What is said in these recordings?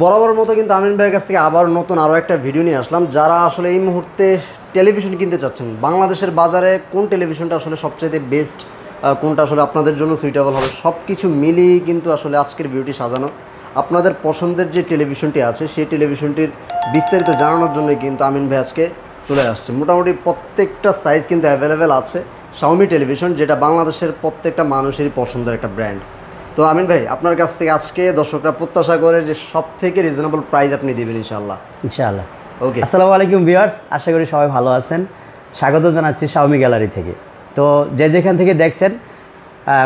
বরাবর মতো কিন্তু আমিন ভাইয়ের কাছ থেকে আবার নতুন আরও একটা ভিডিও নিয়ে আসলাম। যারা আসলে এই মুহূর্তে টেলিভিশন কিনতে চাচ্ছেন, বাংলাদেশের বাজারে কোন টেলিভিশনটা আসলে সবচেয়ে বেস্ট, কোনটা আসলে আপনাদের জন্য সুইটেবল হবে, সব কিছু মিলিয়ে কিন্তু আসলে আজকের ভিডিওটি সাজানো। আপনাদের পছন্দের যে টেলিভিশনটি আছে সেই টেলিভিশনটির বিস্তারিত জানানোর জন্যই কিন্তু আমিন ভাই আজকে চলে আসছে। মোটামুটি প্রত্যেকটা সাইজ কিন্তু অ্যাভেলেবেল আছে শাওমি টেলিভিশন, যেটা বাংলাদেশের প্রত্যেকটা মানুষেরই পছন্দের একটা ব্র্যান্ড। তো আমিন ভাই, আপনার কাছ থেকে আজকে দর্শকরা প্রত্যাশা করে যে সব থেকে রিজনেবল প্রাইস আপনি দিবেন ইনশাআল্লাহ। ওকে, আসসালামু আলাইকুম ভিউয়ার্স, আশা করি সবাই ভালো আছেন। স্বাগত জানাচ্ছি শাওমি গ্যালারি থেকে। তো যেখান থেকে দেখছেন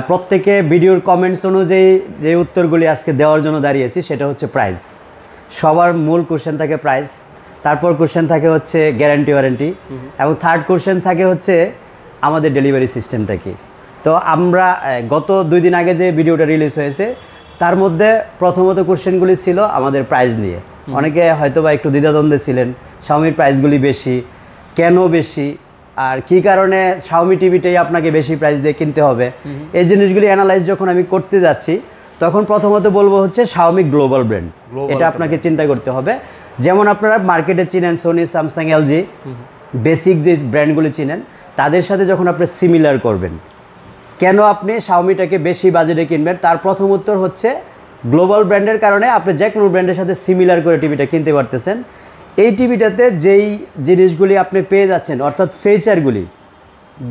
প্রত্যেকে ভিডিওর কমেন্টস অনুযায়ী যে উত্তরগুলি আজকে দেওয়ার জন্য দাঁড়িয়েছি সেটা হচ্ছে প্রাইস। সবার মূল কোশ্চেন থাকে প্রাইস, তারপর কোশ্চেন থাকে হচ্ছে গ্যারান্টি ওয়ারেন্টি, এবং থার্ড কোশ্চেন থাকে হচ্ছে আমাদের ডেলিভারি সিস্টেমটা কি। তো আমরা গত 2 দিন আগে যে ভিডিওটা রিলিজ হয়েছে তার মধ্যে প্রথমত কোশ্চেনগুলি ছিল আমাদের প্রাইস নিয়ে। অনেকে হয়তো বা একটু দ্বিধাদ্বন্দ্বে ছিলেন, শাওমির প্রাইসগুলি বেশি কেন, বেশি আর কী কারণে শাওমি টিভিটাই আপনাকে বেশি প্রাইস দিয়ে কিনতে হবে। এই জিনিসগুলি অ্যানালাইজ যখন আমি করতে যাচ্ছি তখন প্রথমত বলবো হচ্ছে শাওমি গ্লোবাল ব্র্যান্ড, এটা আপনাকে চিন্তা করতে হবে। যেমন আপনারা মার্কেটে চিনেন সোনি, স্যামসাং, এলজি, বেসিক যে ব্র্যান্ডগুলি চিনেন তাদের সাথে যখন আপনি সিমিলার করবেন, কেন আপনি শাওমিটাকে বেশি বাজেটে কিনবেন, তার প্রথম উত্তর হচ্ছে গ্লোবাল ব্র্যান্ডের কারণে আপনি যে কোনো ব্র্যান্ডের সাথে সিমিলার করে টিভিটা কিনতে পারতেছেন। এই টিভিটাতে যেই জিনিসগুলি আপনি পেয়ে যাচ্ছেন, অর্থাৎ ফিচারগুলি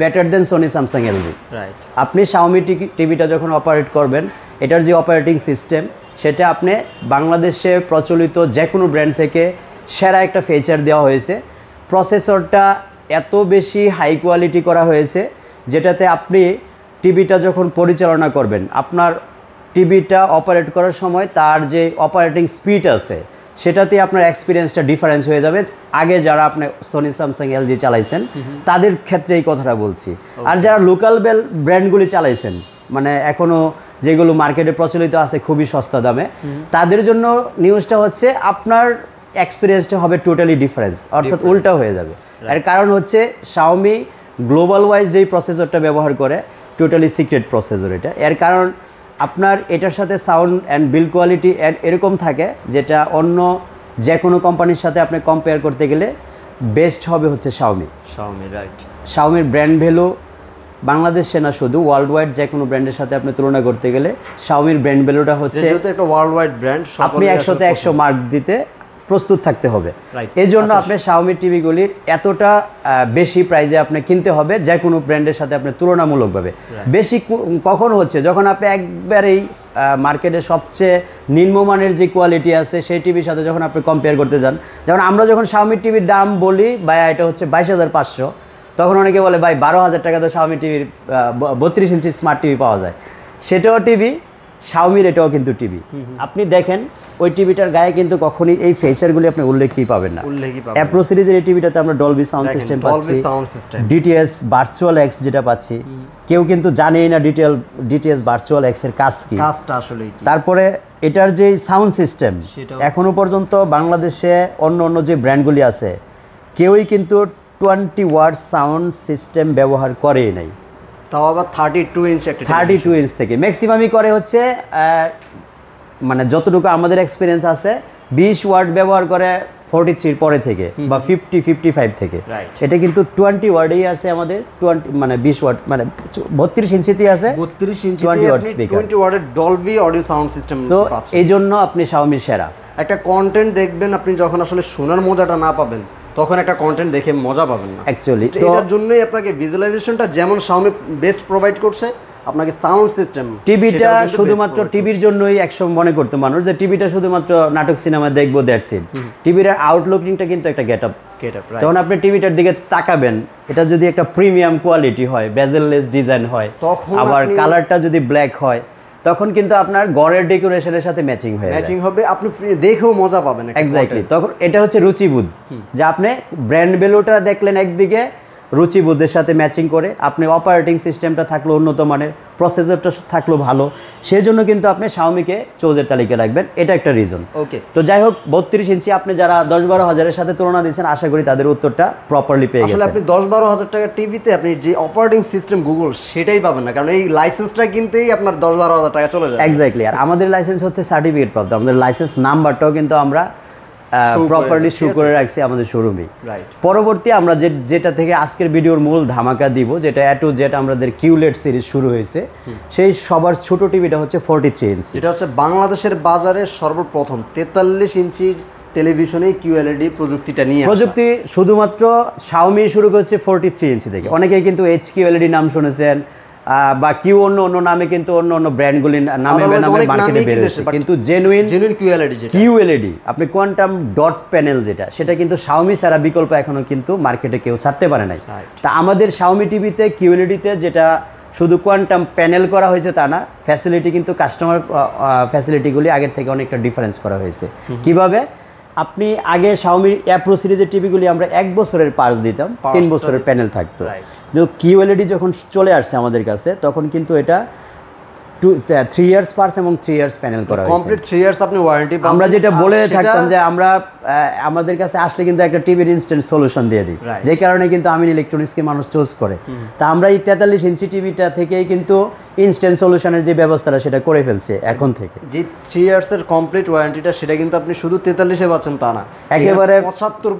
better than Sony, Samsung, LG. Right. আপনি শাওমি টিভিটা যখন অপারেট করবেন, এটার যে অপারেটিং সিস্টেম সেটা আপনি বাংলাদেশে প্রচলিত যে কোনো ব্র্যান্ড থেকে সেরা একটা ফিচার দেওয়া হয়েছে। প্রসেসরটা এত বেশি হাই কোয়ালিটি করা হয়েছে যেটাতে আপনি টিভিটা যখন পরিচালনা করবেন, আপনার টিভিটা অপারেট করার সময় তার যে অপারেটিং স্পিড আছে সেটাতে আপনার এক্সপিরিয়েন্সটা ডিফারেন্স হয়ে যাবে। আগে যারা আপনি সোনি, স্যামসাং, এলজি চালাইছেন তাদের ক্ষেত্রে এই কথাটা বলছি। আর যারা লোকাল ব্র্যান্ডগুলি চালাইছেন, মানে এখনও যেগুলো মার্কেটে প্রচলিত আছে খুবই সস্তা দামে, তাদের জন্য নিউজটা হচ্ছে আপনার এক্সপিরিয়েন্সটা হবে টোটালি ডিফারেন্স, অর্থাৎ উল্টা হয়ে যাবে। এর কারণ হচ্ছে শাওমি গ্লোবাল ওয়াইজ যেই প্রসেসরটা ব্যবহার করে টোটালি সিক্রেট প্রসেসর এটা। এর কারণ আপনার এটার সাথে সাউন্ড অ্যান্ড বিল্ড কোয়ালিটি এরকম থাকে যেটা অন্য যে কোনো কোম্পানির সাথে আপনি কম্পেয়ার করতে গেলে বেস্ট হবে হচ্ছে শাওমি। রাইট। শাওমির ব্র্যান্ড ভ্যালু বাংলাদেশে না, শুধু ওয়ার্ল্ড ওয়াইড যে কোনো ব্র্যান্ডের সাথে আপনি তুলনা করতে গেলে শাওমির ব্র্যান্ড ভ্যালুটা হচ্ছে একটা ওয়ার্ল্ড ওয়াইড ব্র্যান্ড, আপনি 100-তে 100 মার্ক দিতে প্রস্তুত থাকতে হবে। এই জন্য আপনি শাওমি টিভিগুলির এতটা বেশি প্রাইজে আপনি কিনতে হবে যে কোনো ব্র্যান্ডের সাথে আপনি তুলনামূলকভাবে। বেশি কখন হচ্ছে, যখন আপনি একবারেই মার্কেটে সবচেয়ে নিম্নমানের যে কোয়ালিটি আছে সেই টিভির সাথে যখন আপনি কম্পেয়ার করতে যান। যেমন আমরা যখন শাওমি টিভির দাম বলি ভাই এটা হচ্ছে 22,500, তখন অনেকে বলে ভাই 12,000 টাকাতে শাওমি টিভির 32 ইঞ্চি স্মার্ট টিভি পাওয়া যায়। সেটাও টিভি, শাওমির এটাও কিন্তু টিভি। আপনি দেখেন ওই টিভিটার গায়ে কিন্তু কখনই এই ফিচারগুলি আপনি উল্লেখই পাবেন না। অ্যাপ্রো সিরিজের এই টিভিটাতে আমরা ডলবি সাউন্ড সিস্টেম পাচ্ছি, ডিটিএস ভার্চুয়াল এক্স যেটা পাচ্ছি, কেউ কিন্তু জানেই না ডিটিএস ভার্চুয়াল এক্স এর কাজটা আসলে কি। তারপরে এটার যে সাউন্ড সিস্টেম এখনো পর্যন্ত বাংলাদেশে অন্য যে ব্র্যান্ডগুলি আছে কেউই কিন্তু 20 ওয়াট সাউন্ড সিস্টেম ব্যবহার করেই নাই, তাও আবার 32 ইঞ্চ। 32 ইঞ্চ থেকে ম্যাক্সিমামই করে হচ্ছে মানে যতটুকু আমাদের এক্সপিরিয়েন্স আছে 20 ওয়াট ব্যবহার করে 43 পরে থেকে বা 55 থেকে। এটা কিন্তু 20 ওয়াটেই আছে আমাদের, 20 মানে 20 ওয়াট মানে 32 ইঞ্চিতেই আছে, 32 ইঞ্চি 20 ওয়াট স্পিকার, 20 ওয়াটের Dolby audio sound system. So এই জন্য আপনি শাওমি সেরা। একটা কন্টেন্ট দেখবেন আপনি যখন আসলে শোনার মজাটা না পাবেন তখন একটা কন্টেন্ট দেখে মজা পাবেন না অ্যাকচুয়ালি। এটার জন্যই আপনাকে ভিজুয়ালাইজেশনটা যেমন শাওমি বেস্ট প্রোভাইড করছে, আপনাকে সাউন্ড সিস্টেম টিভিটা শুধুমাত্র টিভির জন্যই একসময় মনে করতো মানুষ যে টিভিটা শুধুমাত্র নাটক সিনেমা দেখবো, দ্যাটস ইট। টিভির আউটলুকিংটা কিন্তু একটা গেটআপ। যখন আপনি টিভিটার দিকে তাকাবেন, এটা যদি একটা প্রিমিয়াম কোয়ালিটি হয়, বেজেললেস ডিজাইন হয়, আবার কালারটা যদি ব্ল্যাক হয়, তখন কিন্তু আপনার ঘরের ডেকোরেশনের সাথে ম্যাচিং হবে, আপনি দেখেও মজা পাবেন। এক্স্যাক্টলি, তখন এটা হচ্ছে রুচিবোধ যে আপনি ব্র্যান্ড ভ্যালুটা দেখলেন একদিকে, রুচিবোধের সাথে ম্যাচিং করে, আপনি অপারেটিং সিস্টেমটা থাকলো উন্নত মানের, প্রসেসরটা থাকলো ভালো, সেই জন্য কিন্তু আপনি শাওমিকে চোজের তালিকায় রাখবেন। এটা একটা রিজন। ওকে, তো যাই হোক, 32 ইঞ্চি আপনি যারা 10-12 হাজারের সাথে তুলনা দিয়েছেন, আশা করি তাদের উত্তরটা প্রপারলি পেয়ে আসলে গেছেন। আপনি 10-12 হাজার টাকার টিভিতে আপনি যে অপারেটিং সিস্টেম গুগল সেটাই পাবেন না, কারণ এই লাইসেন্সটা কিনতেই আপনার 10-12 হাজার টাকা চলে যায়। এক্স্যাক্টলি। আর আমাদের লাইসেন্স হচ্ছে সার্টিফিকেট প্রাপ্ত, আমাদের লাইসেন্স নাম্বারটাও কিন্তু আমরা প্রপারলি শো করে রাখছি আমাদের শোরুমে। রাইট। পরবর্তী আমরা যেটা থেকে আজকের ভিডিওর মূল ধামাকা দিব, যেটা A to Z আমাদের কিউলেট সিরিজ শুরু হয়েছে, সেই সবার ছোট টিভিটা হচ্ছে 43 ইঞ্চি। এটা হচ্ছে বাংলাদেশের বাজারে সর্বপ্রথম 43 ইঞ্চির টেলিভিশনে QLED প্রযুক্তিটা নিয়ে আসা। প্রযুক্তি শুধুমাত্র শাওমি শুরু করছে 43 ইঞ্চি থেকে। অনেকেই কিন্তু HQLED নাম শুনেছেন, বা কিউ অন্য নামে কিন্তু অন্য ব্র্যান্ডগুলির নামে মার্কেটে বের হয়েছে, কিন্তু জেনুইন QLED আপনি কোয়ান্টাম ডট প্যানেল যেটা, সেটা কিন্তু শাওমি ছাড়া বিকল্প এখনো কিন্তু মার্কেটে কেউ ছাড়তে পারে নাই। তা আমাদের শাওমি টিভিতে QLED-তে যেটা শুধু কোয়ান্টাম প্যানেল করা হয়েছে তা না, ফ্যাসিলিটি কিন্তু কাস্টমার ফ্যাসিলিটিগুলি আগের থেকে অনেকটা ডিফারেন্স করা হয়েছে। কিভাবে? আপনি আগে শাওমি অ্যাপ্রো সিরিজের টিভিগুলি আমরা 1 বছরের পার্স দিতাম, 3 বছরের প্যানেল থাকতো। কিন্তু QLED যখন চলে আসছে আমাদের কাছে, তখন কিন্তু এটা 3 ইয়ার্স পার্স এবং 3 ইয়ার্স প্যানেল করা হয়েছে। কমপ্লিট 3 ইয়ার্স আপনি ওয়ারেন্টি পাবেন। আমরা যেটা বলে থাকতাম যে আমরা আমাদের কাছে আসলে কিন্তু একটা টিভির ইনস্ট্যান্ট সলিউশন দিয়ে দিই, যে কারণে কিন্তু আমিন ইলেকট্রনিক্সকে মানুষ চুজ করে। তা আমরা এই 43 ইঞ্চি টিভিটা থেকেই কিন্তু ইনস্ট্যান্ট সলিউশনের যে ব্যবস্থাটা সেটা করে ফেলছে এখন থেকে। যে 3 ইয়ার্স এর কমপ্লিট ওয়ারেন্টিটা, সেটা কিন্তু আপনি শুধু 43 এ পাচ্ছেন তা না, একেবারে 75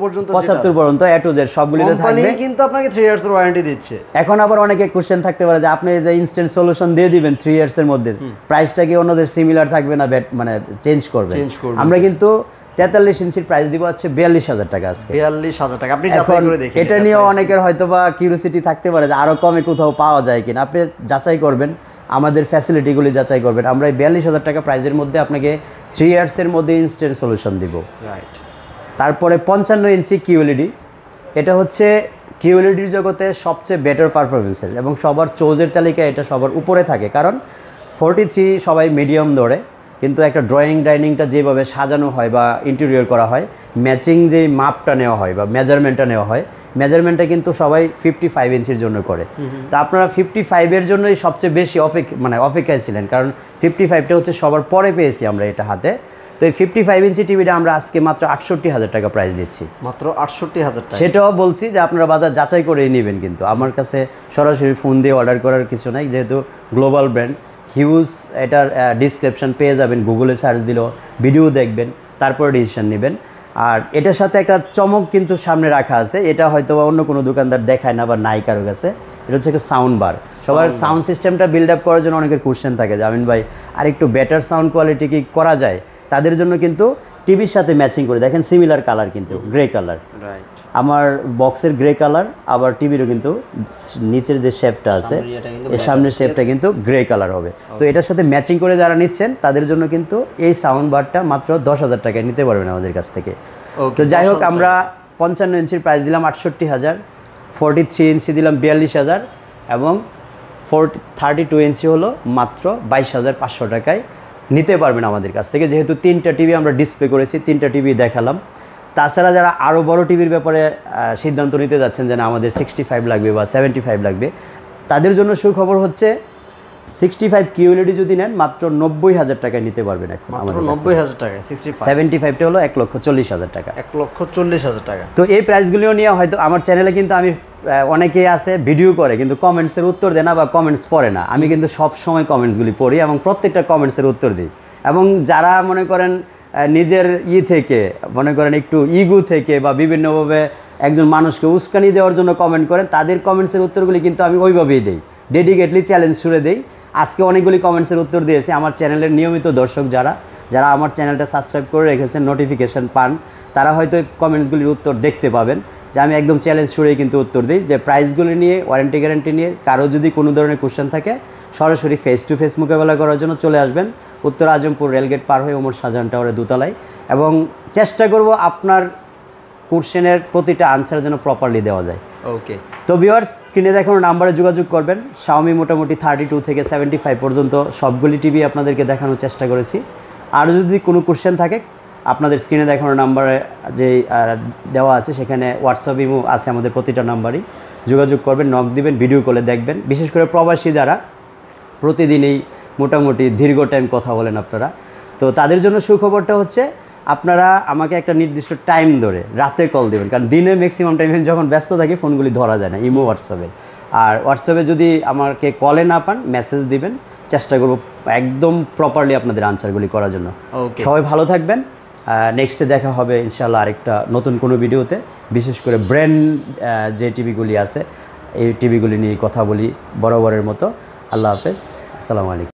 পর্যন্ত A to Z সবগুলিতে থাকবে। কিন্তু আপনাকে 3 ইয়ার্স এর ওয়ারেন্টি দিচ্ছে। এখন আবার অনেকে কোশ্চেন থাকতে পারে যে আপনি যে ইনস্ট্যান্ট সলিউশন দিয়ে দিবেন 3 ইয়ার্স এর মধ্যে, প্রাইসটা কি অন্যদের সিমিলার থাকবে না, মানে চেঞ্জ করবে? আমরা কিন্তু 43 ইঞ্চির প্রাইস দিব হচ্ছে 42,000 টাকা আজকে। 42,000 টাকা। আপনি যাচাই করে দেখেন। এটা নিয়ে অনেকের হয়তোবা কিউরিওসিটি থাকতে পারে যে আরো কমে কোথাও পাওয়া যায় কিনা। আপনি যাচাই করবেন, আমাদের ফ্যাসিলিটিগুলি যাচাই করবেন। আমরা এই 42,000 টাকা প্রাইসের মধ্যে আপনাকে 3 ইয়ার্সের মধ্যে ইনস্ট্যান্ট সলিউশন দিব। রাইট। তারপরে 55 ইঞ্চি QLED, এটা হচ্ছে QLEDর জগতে সবচেয়ে বেটার পারফরমেন্সের এবং সবার চোজের তালিকায় এটা সবার উপরে থাকে। কারণ 43 সবাই মিডিয়াম ধরে, কিন্তু একটা ড্রয়িং ডাইনিংটা যেভাবে সাজানো হয় বা ইন্টেরিয়র করা হয়, ম্যাচিং যে মাপটা নেওয়া হয় বা মেজারমেন্টটা নেওয়া হয়, মেজারমেন্টটা কিন্তু সবাই 55 ইঞ্চির জন্য করে। তো আপনারা 55-এর জন্যই সবচেয়ে বেশি অপেক্ষায় ছিলেন, কারণ 55টা হচ্ছে সবার পরে পেয়েছি আমরা এটা হাতে। তো এই 55 ইঞ্চি টিভিটা আমরা আজকে মাত্র 68,000 টাকা প্রাইস দিচ্ছি। মাত্র 68,000 টাকা। সেটাও বলছি যে আপনারা বাজার যাচাই করেই নেবেন, কিন্তু আমার কাছে সরাসরি ফোন দিয়ে অর্ডার করার কিছু নাই, যেহেতু গ্লোবাল ব্র্যান্ড। হিউজ এটার ডিসক্রিপশন পেয়ে যাবেন, গুগলে সার্চ দিলেও ভিডিও দেখবেন, তারপরে ডিসিশন নেবেন। আর এটার সাথে একটা চমক কিন্তু সামনে রাখা আছে, এটা হয়তো অন্য কোনো দোকানদার দেখায় না বা নাই কারো কাছে। এটা হচ্ছে একটা সাউন্ড বার। সবার সাউন্ড সিস্টেমটা বিল্ড আপ করার জন্য অনেকের কোশ্চেন থাকে যে আমিন ভাই আর একটু বেটার সাউন্ড কোয়ালিটি কি করা যায়? তাদের জন্য কিন্তু টিভির সাথে ম্যাচিং করে দেখেন, সিমিলার কালার কিন্তু গ্রে কালার। রাইট। আমার বক্সের গ্রে কালার, আবার টিভিরও কিন্তু নিচের যে শেপটা আছে, এই সামনের শেপটা কিন্তু গ্রে কালার হবে। তো এটার সাথে ম্যাচিং করে যারা নিচ্ছেন তাদের জন্য কিন্তু এই সাউন্ড বারটা মাত্র 10,000 টাকায় নিতে পারবেন আমাদের কাছ থেকে। তো যাই হোক, আমরা 55 ইঞ্চির প্রাইস দিলাম 68,000, 43 ইঞ্চি দিলাম 42,000 এবং 32 ইঞ্চি হলো মাত্র 22,500 টাকায় নিতে পারবেন আমাদের কাছ থেকে। যেহেতু 3টা টিভি আমরা ডিসপ্লে করেছি, 3টা টিভি দেখালাম। তাছাড়া যারা আরও বড় টিভির ব্যাপারে সিদ্ধান্ত নিতে যাচ্ছেন যে না আমাদের 65 লাগবে বা 75 লাগবে, তাদের জন্য সুখবর হচ্ছে 65 QLED যদি নেন মাত্র 90,000 টাকায় নিতে পারবেন এখন আমাদের। 90,000 টাকা 65। 75টা হলো 1,40,000 টাকা। 1,40,000 টাকা। তো এই প্রাইসগুলিও নিয়ে হয়তো আমার চ্যানেলে কিন্তু আমি অনেকেই আছে ভিডিও করে কিন্তু কমেন্টসের উত্তর দেয় না বা কমেন্টস পড়ে না। আমি কিন্তু সব সময় কমেন্টসগুলি পড়ি এবং প্রত্যেকটা কমেন্টসের উত্তর দিই। এবং যারা মনে করেন নিজের থেকে মনে করেন একটু ইগো থেকে বা বিভিন্নভাবে একজন মানুষকে উস্কানি দেওয়ার জন্য কমেন্ট করেন, তাদের কমেন্টসের উত্তরগুলি কিন্তু আমি ওইভাবেই দিই, ডেডিকেটলি চ্যালেঞ্জ ছুড়ে দিই। আজকে অনেকগুলি কমেন্টসের উত্তর দিয়েছি। আমার চ্যানেলের নিয়মিত দর্শক যারা আমার চ্যানেলটা সাবস্ক্রাইব করে রেখেছেন, নোটিফিকেশান পান, তারা হয়তো কমেন্টসগুলির উত্তর দেখতে পাবেন যে আমি একদম চ্যালেঞ্জ ছুড়েই কিন্তু উত্তর দিই যে প্রাইসগুলি নিয়ে, ওয়ারেন্টি গ্যারান্টি নিয়ে কারো যদি কোনো ধরনের কোশ্চেন থাকে সরাসরি ফেস টু ফেস মোকাবেলা করার জন্য চলে আসবেন উত্তর আজমপুর রেলগেট পার হয়ে ওমর শাহজাহান টাওয়ারের দোতলায়, এবং চেষ্টা করব আপনার কোশ্চেনের প্রতিটা আনসার যেন প্রপারলি দেওয়া যায়। ওকে। তো ভিউয়ার্স, স্ক্রিনে দেখানো নাম্বারে যোগাযোগ করবেন। শাওমি মোটামুটি 32 থেকে 75 পর্যন্ত সবগুলি টিভি আপনাদেরকে দেখানোর চেষ্টা করেছি। আর যদি কোনো কোশ্চেন থাকে আপনাদের স্ক্রিনে দেখানো নাম্বারে যে দেওয়া আছে সেখানে হোয়াটসঅ্যাপ ইমো আছে আমাদের প্রতিটা নাম্বারই। যোগাযোগ করবেন, নক দিবেন, ভিডিও কলে দেখবেন। বিশেষ করে প্রবাসী যারা প্রতিদিনই মোটামুটি দীর্ঘ টাইম কথা বলেন আপনারা, তো তাদের জন্য সুখবরটা হচ্ছে আপনারা আমাকে একটা নির্দিষ্ট টাইম ধরে রাতে কল দেবেন, কারণ দিনে ম্যাক্সিমাম টাইমে যখন ব্যস্ত থাকি ফোনগুলি ধরা যায় না, ইমো হোয়াটসঅ্যাপে। আর হোয়াটসঅ্যাপে যদি আমাকে কলে না পান মেসেজ দিবেন, চেষ্টা করব একদম প্রপারলি আপনাদের আনসারগুলি করার জন্য। ওকে, সবাই ভালো থাকবেন। নেক্সটে দেখা হবে ইনশাআল্লাহ আরেকটা নতুন কোনো ভিডিওতে, বিশেষ করে ব্র্যান্ড যে টিভিগুলি আছে এই টিভিগুলি নিয়ে কথা বলি বরাবরের মতো। আল্লাহ হাফেজ, আসসালামু আলাইকুম।